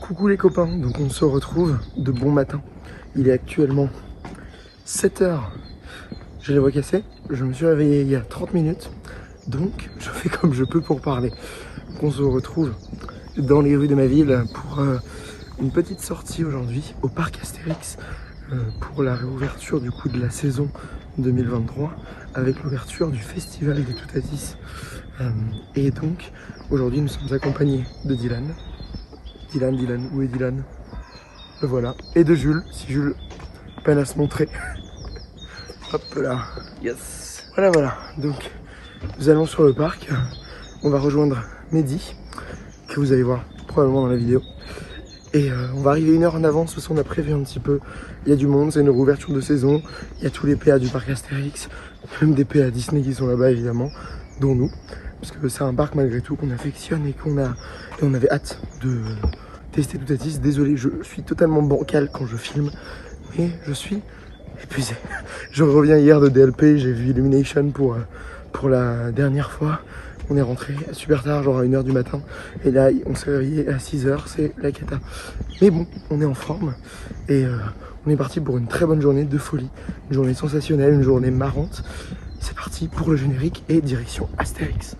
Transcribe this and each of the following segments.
Coucou les copains, donc on se retrouve de bon matin. Il est actuellement 7 h. J'ai la voix cassée, je me suis réveillé il y a 30 minutes, donc je fais comme je peux pour parler. Donc on se retrouve dans les rues de ma ville pour une petite sortie aujourd'hui au parc Astérix pour la réouverture du coup de la saison 2023 avec l'ouverture du festival des Toutatis. Et donc aujourd'hui nous sommes accompagnés de Dylan, où est Dylan? Le voilà. Et de Jules, si Jules peine à se montrer. Hop là, yes. Voilà, donc nous allons sur le parc. On va rejoindre Mehdi, que vous allez voir probablement dans la vidéo. Et on va arriver 1 heure en avance parce qu'on a prévu un petit peu. Il y a du monde, c'est une réouverture de saison. Il y a tous les PA du parc Astérix, même des PA Disney qui sont là-bas évidemment, dont nous. Parce que c'est un parc malgré tout qu'on affectionne et on avait hâte de tester Toutatis. Désolé, je suis totalement bancal quand je filme, mais je suis épuisé. Je reviens hier de DLP, j'ai vu Illumination pour la dernière fois. On est rentré super tard, genre à 1 h du matin. Et là, on s'est réveillé à 6 h, c'est la cata. Mais bon, on est en forme et on est parti pour une très bonne journée de folie. Une journée sensationnelle, une journée marrante. C'est parti pour le générique et direction Astérix.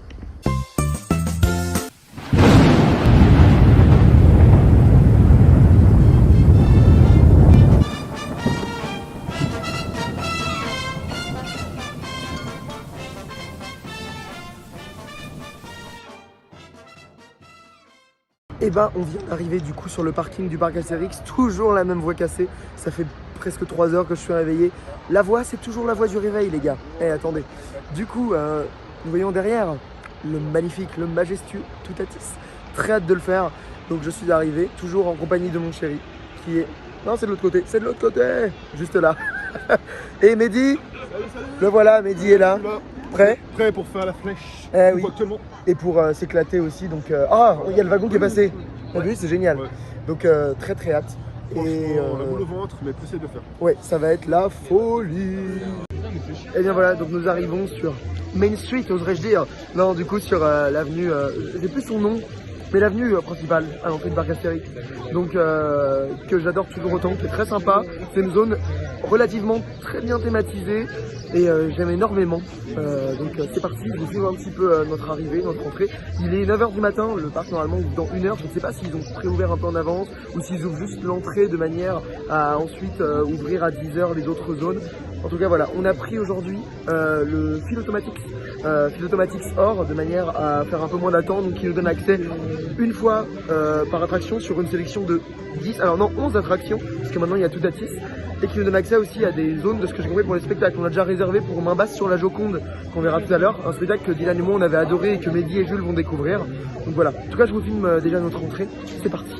Et ben on vient d'arriver du coup sur le parking du parc Astérix, toujours la même voix cassée, ça fait presque 3 h que je suis réveillé. La voix c'est toujours la voix du réveil les gars, attendez. Du coup nous voyons derrière le magnifique, le majestueux Toutatis, très hâte de le faire. Donc je suis arrivé, toujours en compagnie de mon chéri, qui est... Non c'est de l'autre côté, juste là. Et Mehdi, le voilà, Mehdi est là. Prêt pour faire la flèche. Oui. Et pour s'éclater aussi. Donc, il y a le wagon qui est passé. T'as vu, c'est génial. Ouais. Donc très hâte. Et la boule au ventre, mais plus de faire. Ouais, ça va être la folie. Et bien voilà, donc nous arrivons sur Main Street, oserais-je dire. Non, du coup sur l'avenue, j'ai plus son nom, mais l'avenue principale à l'entrée de parc Astérix. Donc que j'adore toujours autant, qui est très sympa. C'est une zone relativement très bien thématisée et j'aime énormément. Donc c'est parti, je vous filme un petit peu notre arrivée, notre entrée. Il est 9 h du matin, le parc normalement ouvre dans 1 h. Je ne sais pas s'ils ont préouvert un peu en avance ou s'ils ouvrent juste l'entrée de manière à ensuite ouvrir à 10 h les autres zones. En tout cas voilà, on a pris aujourd'hui le fil automatique Or de manière à faire un peu moins d'attente, donc qui nous donne accès une fois par attraction sur une sélection de 10, alors non 11 attractions, parce que maintenant il y a Toutatis, et qui nous donne accès aussi à des zones de ce que j'ai compris pour les spectacles. On a déjà réservé pour main basse sur la Joconde, qu'on verra tout à l'heure, un spectacle que Dylan et moi on avait adoré et que Mehdi et Jules vont découvrir. Donc voilà, en tout cas je vous filme déjà notre entrée, c'est parti.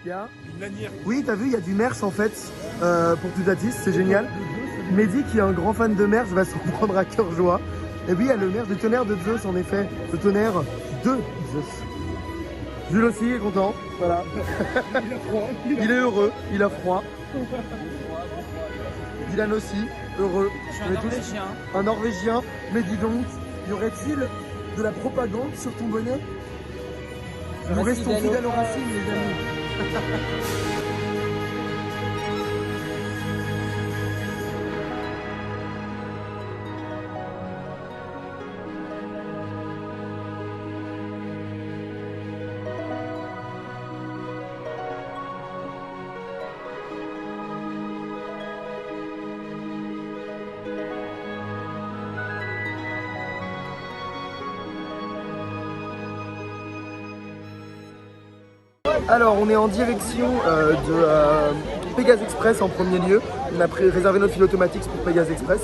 Une lanière. Oui, t'as vu, il y a du merch en fait pour Toutatis, c'est génial. Mehdi, qui est un grand fan de merch, va s'en prendre à cœur joie. Et puis il y a le merch du tonnerre de Zeus en effet, le tonnerre de Zeus. Jules aussi est content, voilà. Il a froid. Il est heureux, il a froid. Dylan aussi, heureux. Je suis un Norvégien. Un Norvégien, mais dis donc, y aurait-il de la propagande sur ton bonnet? Nous restons fidèles aux racines les amis. Alors on est en direction de Pégase Express en premier lieu. On a réservé notre fil automatique pour Pégase Express.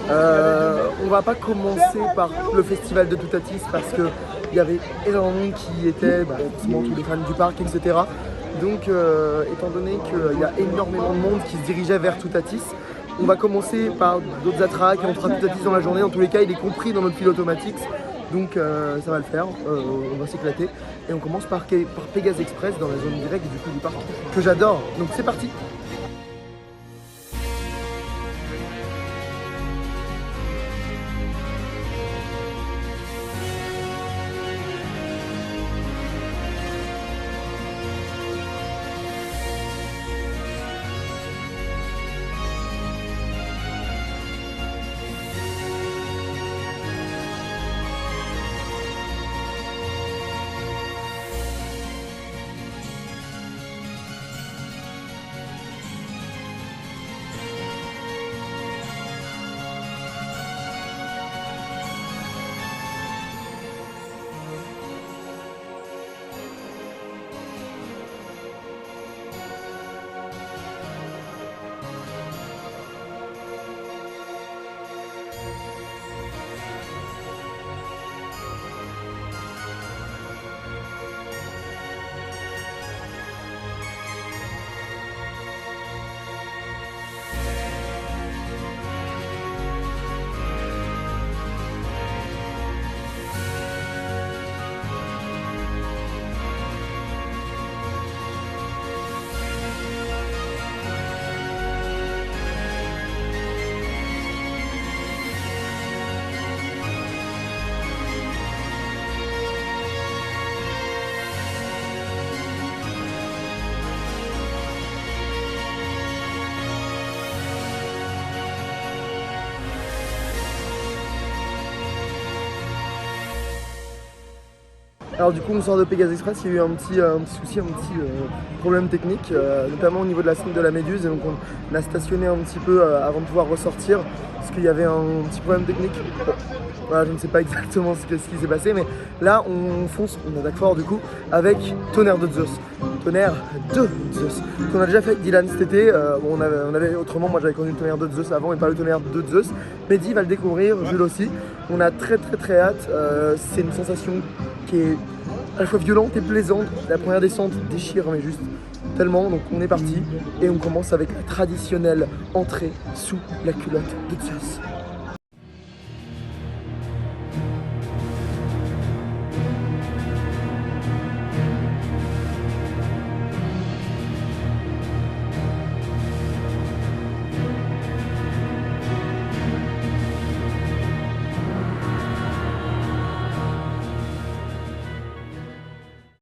On va pas commencer par le festival de Toutatis parce qu'il y avait énormément de monde qui était, forcément tous les fans du parc, etc. Donc étant donné qu'il y a énormément de monde qui se dirigeait vers Toutatis, on va commencer par d'autres attractions et on fera Toutatis dans la journée. En tous les cas, il est compris dans notre fil automatique. Donc ça va le faire, on va s'éclater. Et on commence par Pégase Express dans la zone directe du coup du parc que j'adore. Donc c'est parti. Alors du coup on sort de Pégase Express, il y a eu un petit souci, un petit problème technique, notamment au niveau de la scène de la Méduse, et donc on a stationné un petit peu avant de pouvoir ressortir, parce qu'il y avait un petit problème technique. Bon, voilà, je ne sais pas exactement ce qui s'est passé, mais là on fonce, on attaque fort du coup, avec Tonnerre de Zeus. Tonnerre de Zeus, qu'on a déjà fait avec Dylan cet été. On avait autrement, moi j'avais connu le Tonnerre de Zeus avant et pas le Tonnerre de Zeus. Mehdi va le découvrir, Jules aussi. On a très hâte. C'est une sensation qui est à la fois violente et plaisante. La première descente déchire, mais juste tellement. Donc on est parti et on commence avec la traditionnelle entrée sous la culotte de Zeus.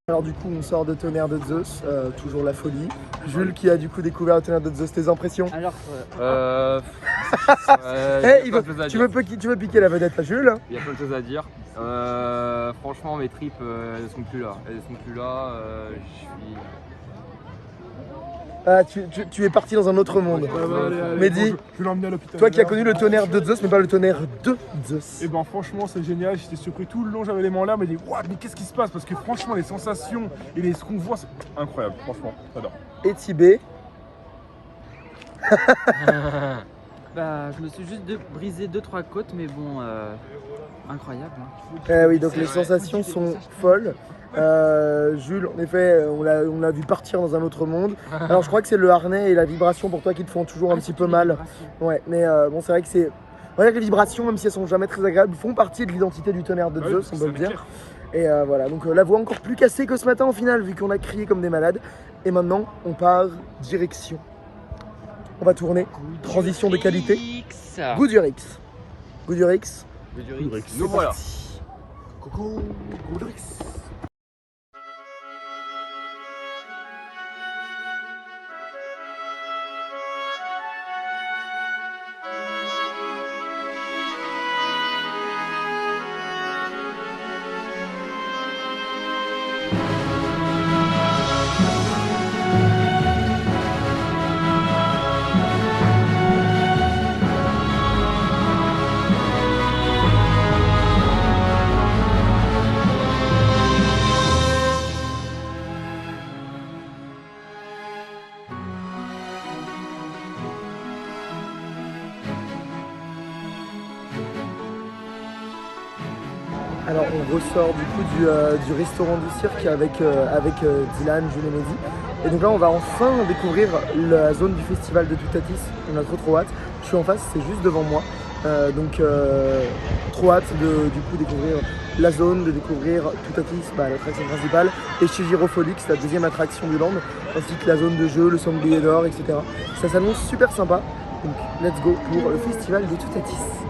Alors du coup on sort de Tonnerre de Zeus, toujours la folie. Jules qui a du coup découvert le Tonnerre de Zeus, tes impressions? Alors, hey, tu veux piquer la vedette à Jules? il y a plein de choses à dire. Franchement mes tripes elles sont plus là. Je suis... Ah, tu es parti dans un autre monde. Mehdi, bon, je vais l'emmener à l'hôpital. toi qui as connu le Tonnerre de Zeus mais pas le Tonnerre de Zeus. Et ben franchement c'est génial, j'étais surpris tout le long, j'avais les mains là, mais dit waouh mais qu'est-ce qui se passe? Parce que franchement les sensations et ce qu'on voit c'est incroyable, franchement, j'adore. Et Tibé? Bah, je me suis juste brisé 2-3 côtes, mais bon, incroyable. Hein. Eh oui, donc les sensations sont folles. Jules, en effet, on l'a vu partir dans un autre monde. Alors je crois que c'est le harnais et la vibration pour toi qui te font toujours un petit peu mal. Ouais, mais bon, c'est vrai que c'est... On va dire que les vibrations, même si elles sont jamais très agréables, font partie de l'identité du Tonnerre de Zeus, on peut le dire. Et voilà, donc la voix encore plus cassée que ce matin au final, vu qu'on a crié comme des malades. Et maintenant, on part direction. On va tourner. Transition de qualité. Goudurix. Goudurix. Nous voilà. Coucou, Goudurix. Alors on ressort du coup du restaurant du cirque avec Dylan, Jules et Mehdi. Et donc là on va enfin découvrir la zone du festival de Toutatis. On a trop hâte. Je suis en face, c'est juste devant moi. Donc trop hâte de du coup découvrir la zone, de découvrir Toutatis, l'attraction principale, et chez Girofolix, la deuxième attraction du land, ainsi que la zone de jeu, le sanglier d'or, etc. Ça s'annonce super sympa, donc let's go pour le festival de Toutatis.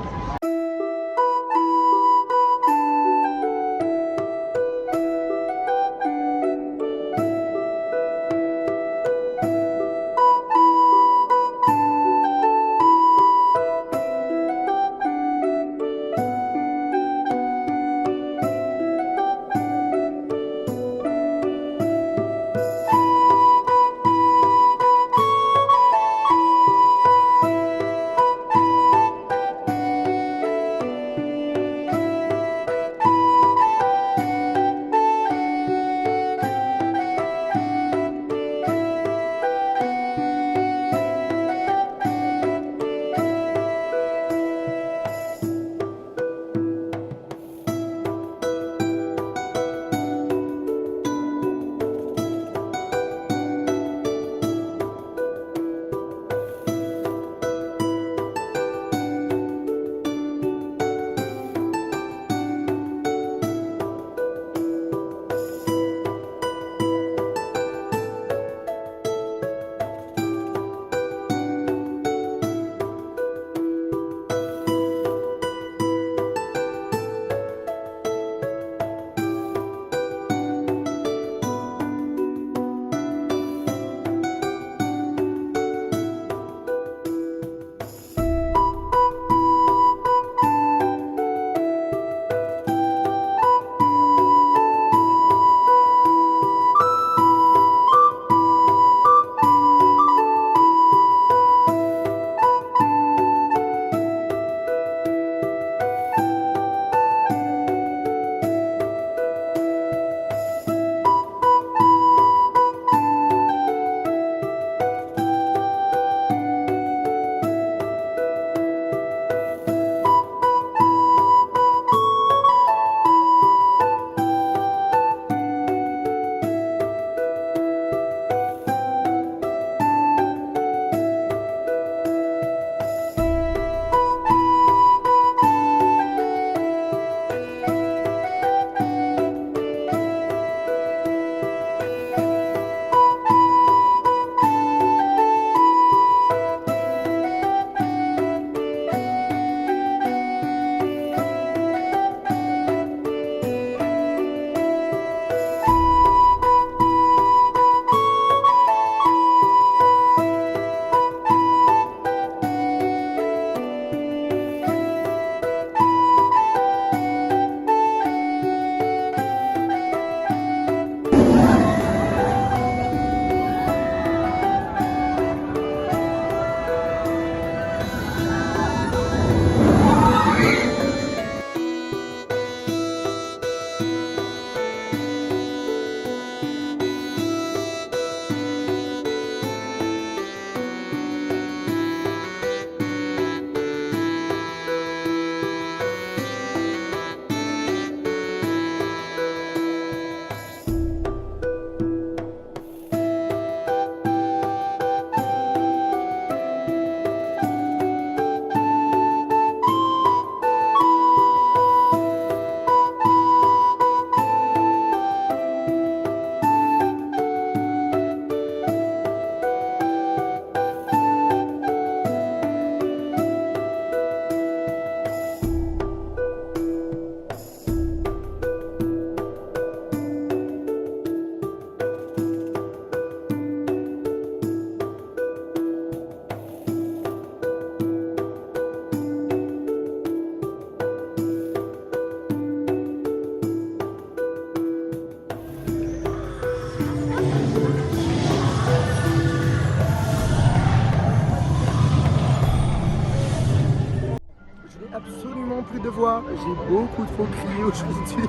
plus de voix, j'ai beaucoup trop crié aujourd'hui.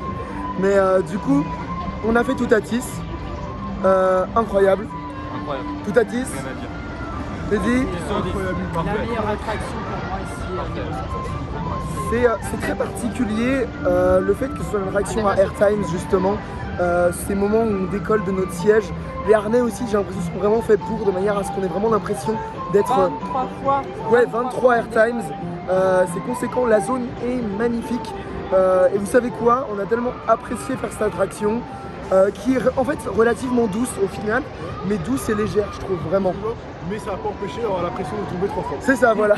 Mais du coup, on a fait Toutatis. Incroyable. Incroyable. Toutatis. Rien à dire. T'as dit La meilleure attraction pour moi ici. c'est très particulier le fait que ce soit une attraction à Airtime justement. Ces moments où on décolle de notre siège. Les harnais aussi, j'ai l'impression qu'ils sont vraiment faits pour, de manière à ce qu'on ait vraiment l'impression d'être... 23 fois. Ouais, 23 Airtimes. C'est conséquent, la zone est magnifique. Et vous savez quoi? On a tellement apprécié faire cette attraction qui est en fait relativement douce au final, mais douce et légère, je trouve vraiment. Mais ça n'a pas empêché d'avoir l'impression de tomber 3 fois. C'est ça, voilà.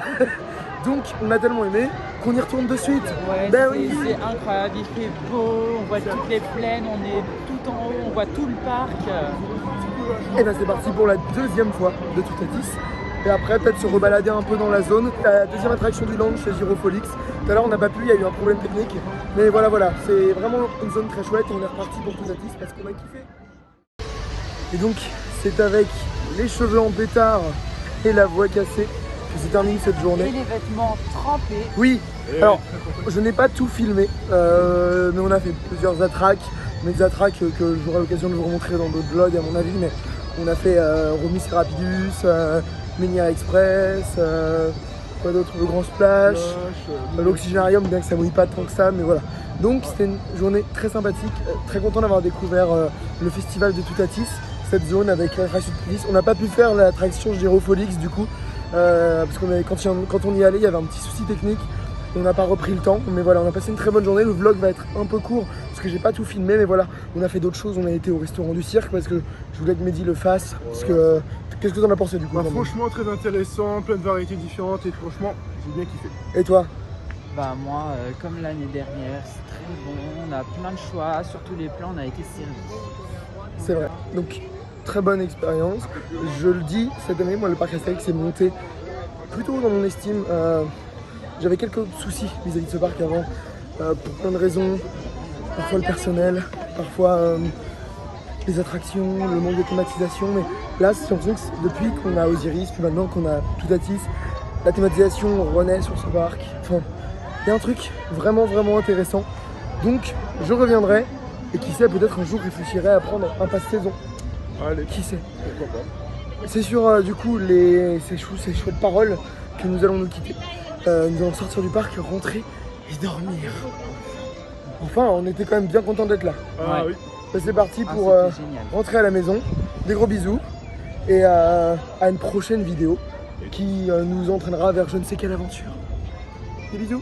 Donc on a tellement aimé qu'on y retourne de suite. Ouais, Ben oui. c'est incroyable, il fait beau, on voit toutes les plaines, on est tout en haut, on voit tout le parc. Et ben c'est parti pour la deuxième fois de Toutatis. Et après peut-être se rebalader un peu dans la zone. La deuxième attraction du land chez Gyrofolix. Tout à l'heure on n'a pas pu, il y a eu un problème technique. Mais voilà, c'est vraiment une zone très chouette et on est reparti pour Toutatis parce qu'on a kiffé. Et donc c'est avec les cheveux en pétard et la voix cassée que se termine cette Et journée. les vêtements trempés. Oui, alors je n'ai pas tout filmé, mais on a fait plusieurs attraques, mais des attraques que j'aurai l'occasion de vous remontrer dans d'autres vlogs à mon avis, mais on a fait Romis et Rapidus, Menia Express, quoi d'autre, le Grand Splash, l'Oxygénarium, bien que ça mouille pas tant que ça, mais voilà. Donc c'était une journée très sympathique, très content d'avoir découvert le festival de Toutatis, cette zone avec l'attraction de police. On n'a pas pu faire l'attraction Gyrofolix du coup, parce que quand on y allait, il y avait un petit souci technique. On n'a pas repris le temps, mais voilà, on a passé une très bonne journée. Le vlog va être un peu court parce que j'ai pas tout filmé, mais voilà, on a fait d'autres choses. On a été au restaurant du cirque parce que je voulais que Mehdi le fasse. Parce que qu'est-ce que t'en as pensé du coup? Franchement, très intéressant, plein de variétés différentes et franchement, j'ai bien kiffé. Et toi? Bah moi, comme l'année dernière, c'est très bon, on a plein de choix, sur tous les plans on a été servis. C'est vrai. Donc très bonne expérience. Je le dis, cette année, moi le parc Astérix s'est monté plutôt dans mon estime. J'avais quelques soucis vis-à-vis de ce parc avant, pour plein de raisons, parfois le personnel, parfois les attractions, le manque de thématisation, mais là j'ai l'impression que depuis qu'on a Osiris, puis maintenant qu'on a Toutatis, la thématisation renaît sur ce parc. Enfin, il y a un truc vraiment intéressant, donc je reviendrai, et qui sait, peut-être un jour réfléchirai à prendre un passe-saison, Allez, qui sait. pourquoi pas. C'est sur du coup ces chouettes paroles que nous allons nous quitter. Nous allons sortir du parc, rentrer et dormir. Enfin, on était quand même bien contents d'être là. Ah Ouais. oui. Ben, c'est parti Ah, pour c'était génial. rentrer à la maison. Des gros bisous et à une prochaine vidéo qui nous entraînera vers je ne sais quelle aventure. Des bisous.